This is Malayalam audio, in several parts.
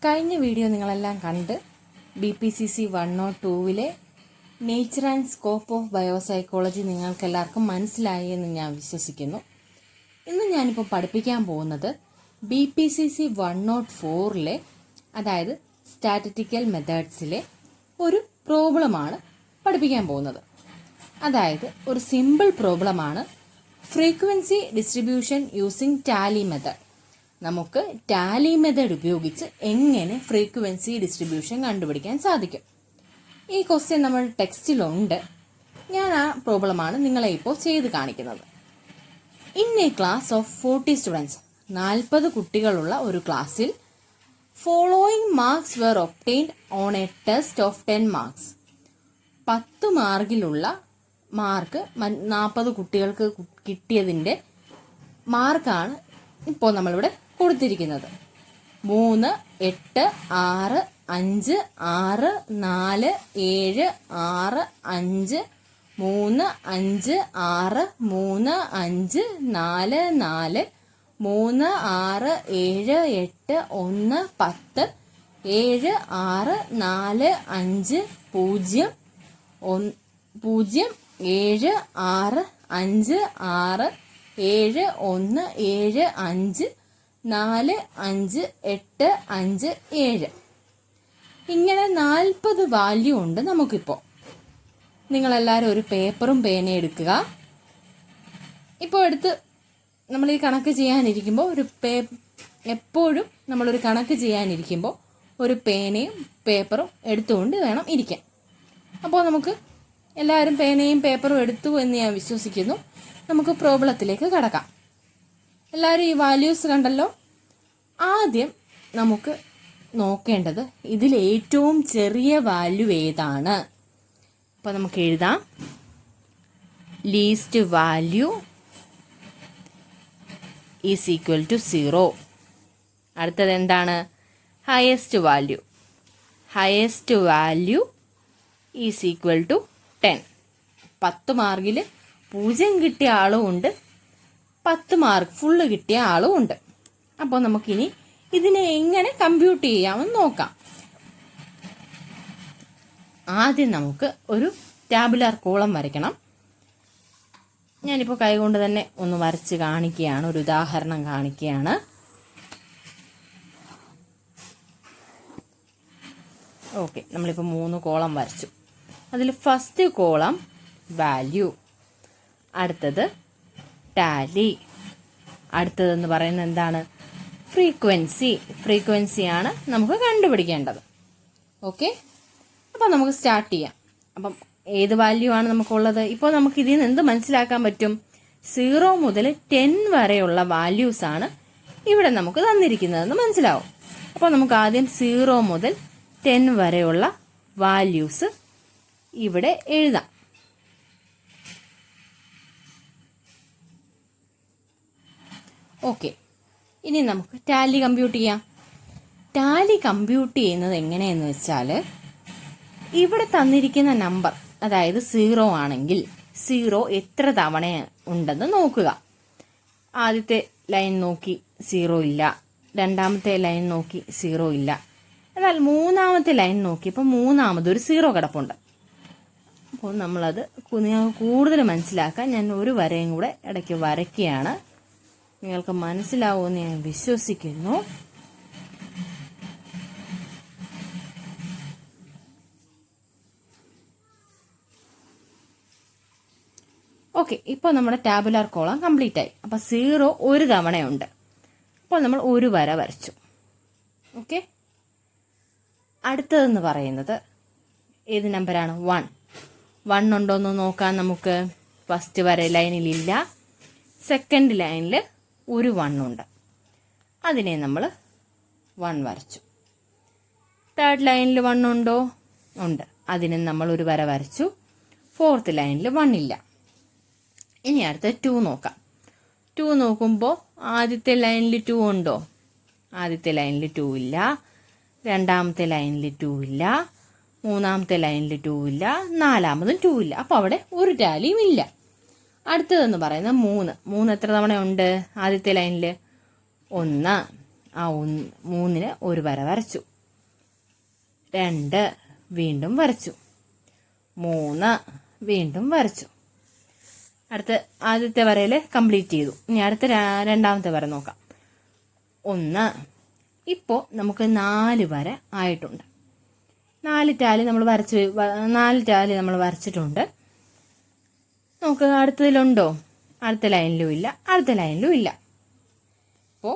കഴിഞ്ഞ വീഡിയോ നിങ്ങളെല്ലാം കണ്ട് BPCC 102-ലെ nature and scope of biopsychology നിങ്ങൾക്ക് എല്ലാവർക്കും മനസ്സിലായി എന്ന് ഞാൻ വിശ്വസിക്കുന്നു. ഇന്ന് ഞാനിപ്പോൾ പഠിപ്പിക്കാൻ പോകുന്നത് BPCC 104-ലെ അതായത് സ്റ്റാറ്റിസ്റ്റിക്കൽ മെത്തേഡ്സിലെ ഒരു പ്രോബ്ലമാണ് പഠിപ്പിക്കാൻ പോകുന്നത്. അതായത് ഒരു സിമ്പിൾ പ്രോബ്ലമാണ് frequency distribution using tally method. നമുക്ക് ടാലി മെത്തേഡ് ഉപയോഗിച്ച് എങ്ങനെ ഫ്രീക്വൻസി ഡിസ്ട്രിബ്യൂഷൻ കണ്ടുപിടിക്കാൻ സാധിക്കും. ഈ ക്വസ്റ്റ്യൻ നമ്മൾ ടെക്സ്റ്റിലുണ്ട്. ഞാൻ ആ പ്രോബ്ലമാണ് നിങ്ങളെ ഇപ്പോൾ ചെയ്ത് കാണിക്കുന്നത്. In a class of 40 students, 40 കുട്ടികളുള്ള ഒരു ക്ലാസ്സിൽ following marks were obtained on a test of 10 marks. 10 മാർക്കിലുള്ള മാർക്ക് 40 കുട്ടികൾക്ക് കിട്ടിയതിൻ്റെ മാർക്കാണ് ഇപ്പോൾ നമ്മളിവിടെ കൊടുത്തിരിക്കുന്നത്. 3, 8, 6, 5, 6, 4, 7, 6, 5, 3, 5, 6, 3, 5, 4, 4, 3, 6, 7, 8, 1, 10, 7, 6, 4, 5, 0, 0, 7, 6, 5, 6, 7, 1, 7, 5, 4, 5, 8, 5, 7. ഇങ്ങനെ 40 വാല്യൂ ഉണ്ട് നമുക്കിപ്പോൾ. നിങ്ങളെല്ലാവരും ഒരു പേപ്പറും പേനയും എടുക്കുക. ഇപ്പോൾ എടുത്ത് നമ്മൾ ഈ കണക്ക് ചെയ്യാനിരിക്കുമ്പോൾ എപ്പോഴും നമ്മളൊരു കണക്ക് ചെയ്യാനിരിക്കുമ്പോൾ ഒരു പേനയും പേപ്പറും എടുത്തുകൊണ്ട് വേണം ഇരിക്കാൻ. അപ്പോൾ നമുക്ക് എല്ലാവരും പേനയും പേപ്പറും എടുത്തു എന്ന് ഞാൻ വിശ്വസിക്കുന്നു. നമുക്ക് പ്രോബ്ലത്തിലേക്ക് കടക്കാം. എല്ലാവരും ഈ വാല്യൂസ് കണ്ടല്ലോ. ആദ്യം നമുക്ക് നോക്കേണ്ടത് ഇതിൽ ഏറ്റവും ചെറിയ വാല്യൂ ഏതാണ്. അപ്പോൾ നമുക്ക് എഴുതാം least value is equal to 0. അടുത്തത് എന്താണ്? Highest value. Highest value is equal to 10. 10 മാർക്കിൽ 0 കിട്ടിയ ആളും ഉണ്ട്, 10 മാർക്ക് ഫുള്ള് കിട്ടിയ ആളും ഉണ്ട്. അപ്പോൾ നമുക്കിനി ഇതിനെ എങ്ങനെ കമ്പ്യൂട്ട് ചെയ്യാമെന്ന് നോക്കാം. ആദ്യം നമുക്ക് ഒരു ടാബുലാർ കോളം വരയ്ക്കണം. ഞാനിപ്പോൾ കൈകൊണ്ട് തന്നെ ഒന്ന് വരച്ച് കാണിക്കുകയാണ്, ഒരു ഉദാഹരണം കാണിക്കുകയാണ്. ഓക്കെ, നമ്മളിപ്പോൾ 3 കോളം വരച്ചു. അതിൽ ഫസ്റ്റ് കോളം വാല്യൂ, അടുത്തത് ടാലി, അടുത്തതെന്ന് പറയുന്നത് എന്താണ്? ഫ്രീക്വൻസി. ഫ്രീക്വൻസിയാണ് നമുക്ക് കണ്ടുപിടിക്കേണ്ടത്. ഓക്കെ, അപ്പോൾ നമുക്ക് സ്റ്റാർട്ട് ചെയ്യാം. അപ്പം ഏത് വാല്യൂ ആണ് നമുക്കുള്ളത്? ഇപ്പോൾ നമുക്ക് ഇതിൽ നിന്ന് എന്ത് മനസ്സിലാക്കാൻ പറ്റും? 0 മുതൽ 10 വരെയുള്ള വാല്യൂസ് ആണ് ഇവിടെ നമുക്ക് തന്നിരിക്കുന്നതെന്ന് മനസ്സിലാവും. അപ്പോൾ നമുക്ക് ആദ്യം 0 മുതൽ 10 വരെയുള്ള വാല്യൂസ് ഇവിടെ എഴുതാം. ഓക്കെ, ഇനി നമുക്ക് ടാലി കമ്പ്യൂട്ട് ചെയ്യാം. ടാലി കമ്പ്യൂട്ട് ചെയ്യുന്നത് എങ്ങനെയെന്ന് വെച്ചാൽ, ഇവിടെ തന്നിരിക്കുന്ന നമ്പർ അതായത് 0 ആണെങ്കിൽ 0 എത്ര തവണ ഉണ്ടെന്ന് നോക്കുക. ആദ്യത്തെ ലൈൻ നോക്കി 0 ഇല്ല, രണ്ടാമത്തെ ലൈൻ നോക്കി 0 ഇല്ല. എന്നാൽ മൂന്നാമത്തെ ലൈൻ നോക്കിയപ്പോൾ മൂന്നാമതൊരു 0 കിടപ്പുണ്ട്. അപ്പോൾ നമ്മളത് കൂടുതൽ മനസ്സിലാക്കാൻ ഞാൻ ഒരു വരയും കൂടെ ഇടയ്ക്ക് വരയ്ക്കുകയാണ്. നിങ്ങൾക്ക് മനസ്സിലാവുമെന്ന് ഞാൻ വിശ്വസിക്കുന്നു. ഓക്കെ, ഇപ്പോൾ നമ്മുടെ ടാബുലാർ കോളം കംപ്ലീറ്റ് ആയി. അപ്പോൾ 0 ഒരു തവണയുണ്ട്. അപ്പോൾ നമ്മൾ ഒരു വര വരച്ചു. ഓക്കെ, അടുത്തതെന്ന് പറയുന്നത് ഏത് നമ്പറാണ്? 1 ഉണ്ടോ എന്ന് നോക്കാൻ നമുക്ക്. ഫസ്റ്റ് വര ലൈനിലില്ല, സെക്കൻഡ് ലൈനിൽ ഒരു 1 ഉണ്ട്. അതിനെ നമ്മൾ 1 വരച്ചു. തേർഡ് ലൈനിൽ 1 ഉണ്ടോ? ഉണ്ട്. അതിനെ നമ്മൾ ഒരു വര വരച്ചു. ഫോർത്ത് ലൈനിൽ 1 ഇല്ല. ഇനി അടുത്ത 2 നോക്കാം. 2 നോക്കുമ്പോൾ ആദ്യത്തെ ലൈനിൽ 2 ഉണ്ടോ? ആദ്യത്തെ ലൈനിൽ 2 ഇല്ല, രണ്ടാമത്തെ ലൈനിൽ 2 ഇല്ല, മൂന്നാമത്തെ ലൈനിൽ 2 ഇല്ല, നാലാമതും 2 ഇല്ല. അപ്പോൾ അവിടെ ഒരു ടാലിയും ഇല്ല. അടുത്തതെന്ന് പറയുന്നത് 3 എത്ര തവണ ഉണ്ട്? ആദ്യത്തെ ലൈനിൽ 1. ആ 3ന് ഒരു വര വരച്ചു. 2 വീണ്ടും വരച്ചു, 3 വീണ്ടും വരച്ചു. അടുത്ത ആദ്യത്തെ വരയിൽ കംപ്ലീറ്റ് ചെയ്തു. ഇനി അടുത്ത രണ്ടാമത്തെ വര നോക്കാം. 1. ഇപ്പോൾ നമുക്ക് 4 വര ആയിട്ടുണ്ട്. 4 ടാലി നമ്മൾ വരച്ചിട്ടുണ്ട്. നമുക്ക് അടുത്തതിലുണ്ടോ? അടുത്ത ലൈനിലും ഇല്ല, അടുത്ത ലൈനിലും ഇല്ല. അപ്പോൾ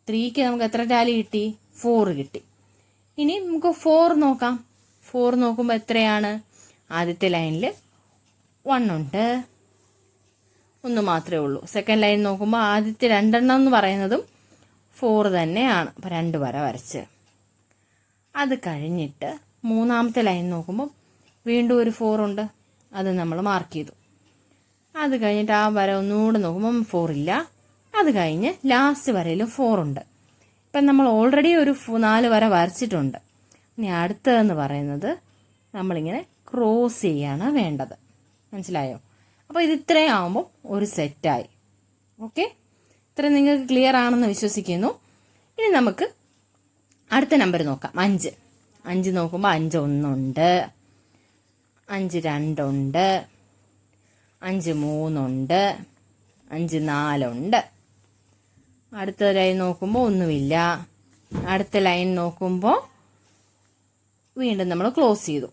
3ക്ക് നമുക്ക് എത്ര ടാലി കിട്ടി? 4 കിട്ടി. ഇനി നമുക്ക് 4 നോക്കാം. 4 നോക്കുമ്പോൾ എത്രയാണ്? ആദ്യത്തെ ലൈനിൽ 1 ഉണ്ട്, 1 മാത്രമേ ഉള്ളൂ. സെക്കൻഡ് ലൈൻ നോക്കുമ്പോൾ ആദ്യത്തെ 2 എന്ന് പറയുന്നതും 4 തന്നെയാണ്. അപ്പോൾ 2 വര വരച്ച്. അത് കഴിഞ്ഞിട്ട് മൂന്നാമത്തെ ലൈൻ നോക്കുമ്പോൾ വീണ്ടും ഒരു 4 ഉണ്ട്, അത് നമ്മൾ മാർക്ക് ചെയ്തു. അത് കഴിഞ്ഞിട്ട് ആ വര ഒന്നുകൂടെ നോക്കുമ്പോൾ 4 ഇല്ല. അത് കഴിഞ്ഞ് ലാസ്റ്റ് വരയിൽ 4 ഉണ്ട്. ഇപ്പം നമ്മൾ ഓൾറെഡി ഒരു 4 വര വരച്ചിട്ടുണ്ട്. ഇനി അടുത്തതെന്ന് പറയുന്നത് നമ്മളിങ്ങനെ ക്രോസ് ചെയ്യാണ് വേണ്ടത്. മനസ്സിലായോ? അപ്പോൾ ഇത് ഇത്രയും ആകുമ്പോൾ ഒരു സെറ്റായി. ഓക്കെ, ഇത്രയും നിങ്ങൾക്ക് ക്ലിയർ ആണെന്ന് വിശ്വസിക്കുന്നു. ഇനി നമുക്ക് അടുത്ത നമ്പർ നോക്കാം. 5. 5 നോക്കുമ്പോൾ 5 1 ഉണ്ട്, 5 2 ഉണ്ട്, 5 3 ഉണ്ട്, 5 4 ഉണ്ട്. അടുത്ത ലൈൻ നോക്കുമ്പോൾ ഒന്നുമില്ല. അടുത്ത ലൈൻ നോക്കുമ്പോൾ വീണ്ടും നമ്മൾ ക്ലോസ് ചെയ്തു.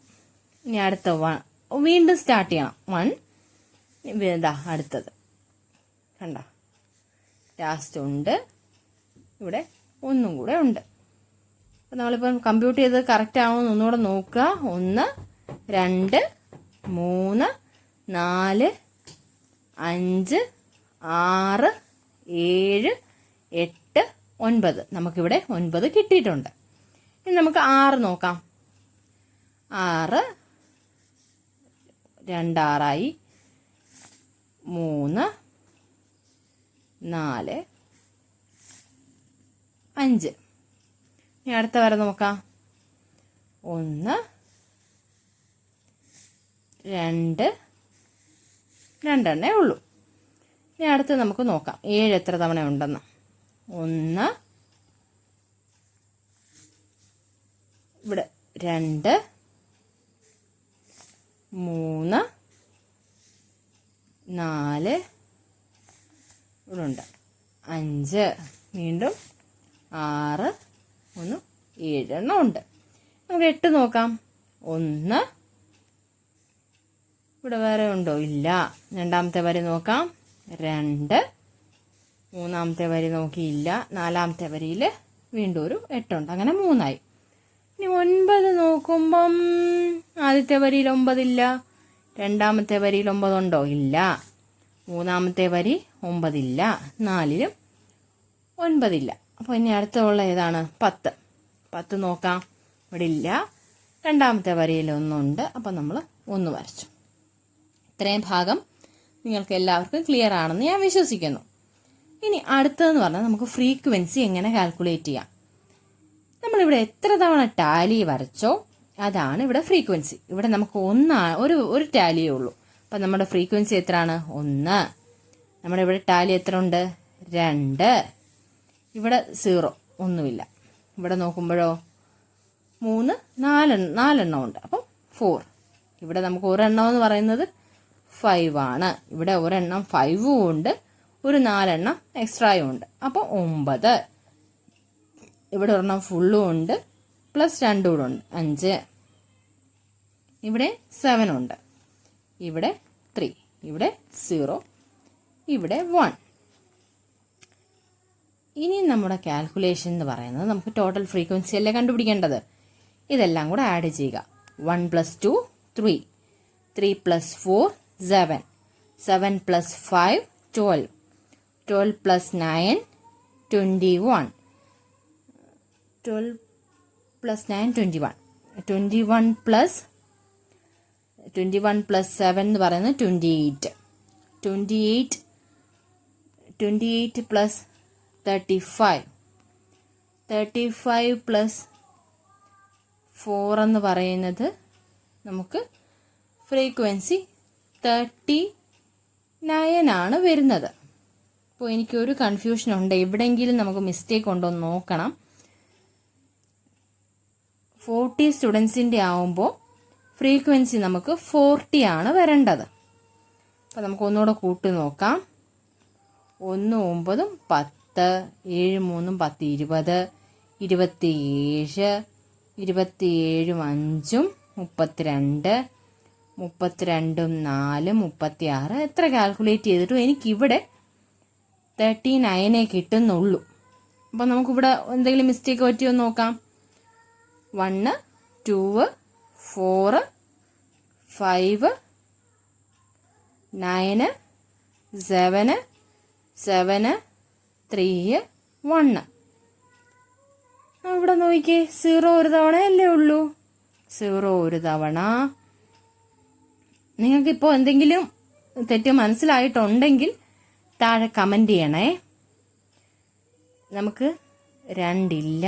ഇനി അടുത്ത വീണ്ടും സ്റ്റാർട്ട് ചെയ്യണം. 1 ഇതാ അടുത്തത് കണ്ട, ലാസ്റ്റ് ഉണ്ട്, ഇവിടെ ഒന്നും കൂടെ ഉണ്ട്. അപ്പം നമ്മളിപ്പം കമ്പ്യൂട്ട് ചെയ്ത് കറക്റ്റ് ആണോ എന്ന് ഒന്നുകൂടെ നോക്കുക. 1 2 3 4 5 6 7 8 9. നമുക്കിവിടെ 9 കിട്ടിയിട്ടുണ്ട്. ഇനി നമുക്ക് 6 നോക്കാം. 6 2 6ആയി, 3 4 5. ഇനി അടുത്ത വര നോക്കാം. 1 2 2 ഉള്ളൂ. ഇനി അടുത്ത് നമുക്ക് നോക്കാം 7 എത്ര തവണ ഉണ്ടെന്ന്. 1 ഇവിടെ 2 3 4 ഇവിടെ ഉണ്ട് 5, വീണ്ടും 6 1 7 ഉണ്ട്. നമുക്ക് 8 നോക്കാം. 1 ഇവിടെ വേറെ ഉണ്ടോ? ഇല്ല. രണ്ടാമത്തെ വരി നോക്കാം. 2, മൂന്നാമത്തെ വരി നോക്കിയില്ല. നാലാമത്തെ വരിയിൽ വീണ്ടും ഒരു 8 ഉണ്ട്. അങ്ങനെ 3 ആയി. ഇനി 9 നോക്കുമ്പം ആദ്യത്തെ വരിയിൽ 9 ഇല്ല. രണ്ടാമത്തെ വരിയിൽ 9 ഉണ്ടോ? ഇല്ല. മൂന്നാമത്തെ വരി 9 ഇല്ല. 4ലും 9 ഇല്ല. അപ്പോൾ ഇനി അടുത്തുള്ള ഏതാണ്? 10. 10 നോക്കാം. ഇവിടെ ഇല്ല. രണ്ടാമത്തെ വരിയിൽ 1 ഉണ്ട്. അപ്പം നമ്മൾ 1 വരച്ചു. ഇത്രയും ഭാഗം നിങ്ങൾക്ക് എല്ലാവർക്കും ക്ലിയർ ആണെന്ന് ഞാൻ വിശ്വസിക്കുന്നു. ഇനി അടുത്തതെന്ന് പറഞ്ഞാൽ നമുക്ക് ഫ്രീക്വൻസി എങ്ങനെ കാൽക്കുലേറ്റ് ചെയ്യാം. നമ്മളിവിടെ എത്ര തവണ ടാലി വരച്ചോ അതാണ് ഇവിടെ ഫ്രീക്വൻസി. ഇവിടെ നമുക്ക് ഒരു ടാലിയേ ഉള്ളൂ. അപ്പം നമ്മുടെ ഫ്രീക്വൻസി എത്രയാണ്? 1. നമ്മുടെ ഇവിടെ ടാലി എത്ര ഉണ്ട്? 2. ഇവിടെ 0 ഒന്നുമില്ല. ഇവിടെ നോക്കുമ്പോഴോ 3 4 ഉണ്ട്. അപ്പം 4. ഇവിടെ നമുക്ക് ഒരെണ്ണം എന്ന് പറയുന്നത് 5 ആണ്. ഇവിടെ ഒരെണ്ണം 5ഉം ഉണ്ട്, ഒരു 4 എക്സ്ട്രായും ഉണ്ട്. അപ്പോൾ 9. ഇവിടെ ഒരെണ്ണം ഫുള്ളും ഉണ്ട്, പ്ലസ് 2 കൂടെ ഉണ്ട്, 5. ഇവിടെ 7 ഉണ്ട്, ഇവിടെ 3, ഇവിടെ 0, ഇവിടെ 1. ഇനി നമ്മുടെ കാൽക്കുലേഷൻ എന്ന് പറയുന്നത് നമുക്ക് ടോട്ടൽ ഫ്രീക്വൻസി അല്ലേ കണ്ടുപിടിക്കേണ്ടത്. ഇതെല്ലാം കൂടെ ആഡ് ചെയ്യുക. 1 + 2 3, 3 + 4 7, 7 + 5 12, 12 + 9 21, 12 + 9 21, 21 + 7 എന്ന് പറയുന്നത് 28, 28 + 35, 35 + 4 എന്ന് പറയുന്നത് നമുക്ക് ഫ്രീക്വൻസി 39 ആണ് വരുന്നത്. അപ്പോൾ എനിക്കൊരു കൺഫ്യൂഷൻ ഉണ്ട്, എവിടെയെങ്കിലും നമുക്ക് മിസ്റ്റേക്ക് ഉണ്ടോ എന്ന് നോക്കണം. 40 സ്റ്റുഡൻസിൻ്റെ ആവുമ്പോൾ ഫ്രീക്വൻസി നമുക്ക് 40 ആണ് വരേണ്ടത്. അപ്പോൾ നമുക്ക് ഒന്നുകൂടെ കൂട്ടി നോക്കാം. 1 9 10, 7 3 10 20, 27, 27 5 32, 32 4 36. എത്ര കാൽക്കുലേറ്റ് ചെയ്തിട്ടും എനിക്കിവിടെ 39 കിട്ടുന്നുള്ളൂ. അപ്പോൾ നമുക്കിവിടെ എന്തെങ്കിലും മിസ്റ്റേക്ക് പറ്റിയോ നോക്കാം. 1 2 4 5 9 7 7 3 1. ഇവിടെ നോക്കിക്കേ, 0 ഒരു തവണയല്ലേ ഉള്ളൂ. 0 ഒരു തവണ. നിങ്ങൾക്കിപ്പോൾ എന്തെങ്കിലും തെറ്റ് മനസ്സിലായിട്ടുണ്ടെങ്കിൽ താഴെ കമൻറ്റ് ചെയ്യണേ. നമുക്ക് 2 ഇല്ല.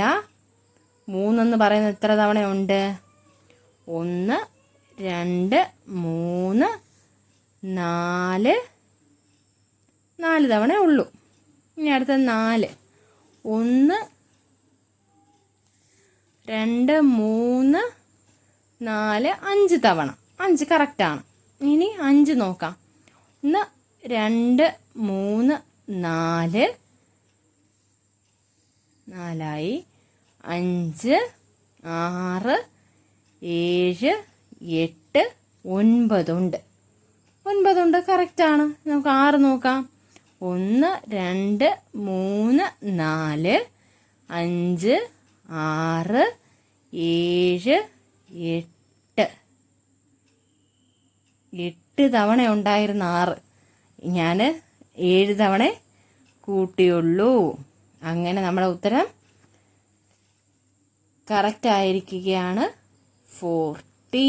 3 എന്ന് പറയുന്നത് എത്ര തവണയുണ്ട്? 1 2 3 4 തവണ ഉള്ളൂ. ഇനി അടുത്ത 4. 1 2 3 4 5 തവണ. 5 കറക്റ്റാണ്. ഇനി 5 നോക്കാം. 1 2 3 4 4ആയി. 5 6 7 8 9 ഉണ്ട്. 9 ഉണ്ട്, കറക്റ്റാണ്. നമുക്ക് 6 നോക്കാം. 1 2 3 4 5 6 7 8. 8 തവണ ഉണ്ടായിരുന്ന 6 ഞാൻ 7 തവണ കൂട്ടിയുള്ളൂ. അങ്ങനെ നമ്മുടെ ഉത്തരം കറക്റ്റ് ആയിരിക്കുകയാണ് 40.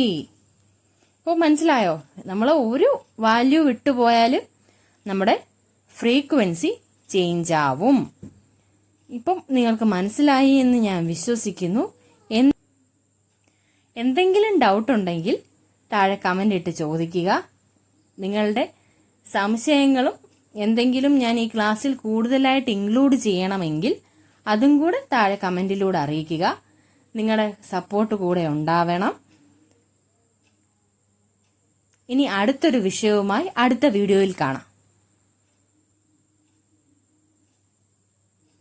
അപ്പോൾ മനസ്സിലായോ? നമ്മൾ ഒരു വാല്യൂ വിട്ടുപോയാലും നമ്മുടെ ഫ്രീക്വൻസി ചേഞ്ച് ആവും. ഇപ്പം നിങ്ങൾക്ക് മനസ്സിലായി എന്ന് ഞാൻ വിശ്വസിക്കുന്നു. എന്തെങ്കിലും ഡൗട്ട് ഉണ്ടെങ്കിൽ താഴെ കമൻ്റ് ഇട്ട് ചോദിക്കുക. നിങ്ങളുടെ സംശയങ്ങളും എന്തെങ്കിലും ഞാൻ ഈ ക്ലാസ്സിൽ കൂടുതലായിട്ട് ഇൻക്ലൂഡ് ചെയ്യണമെങ്കിൽ അതും കൂടെ താഴെ കമൻറ്റിലൂടെ അറിയിക്കുക. നിങ്ങളുടെ സപ്പോർട്ട് കൂടെ ഉണ്ടാവണം. ഇനി അടുത്തൊരു വിഷയവുമായി അടുത്ത വീഡിയോയിൽ കാണാം.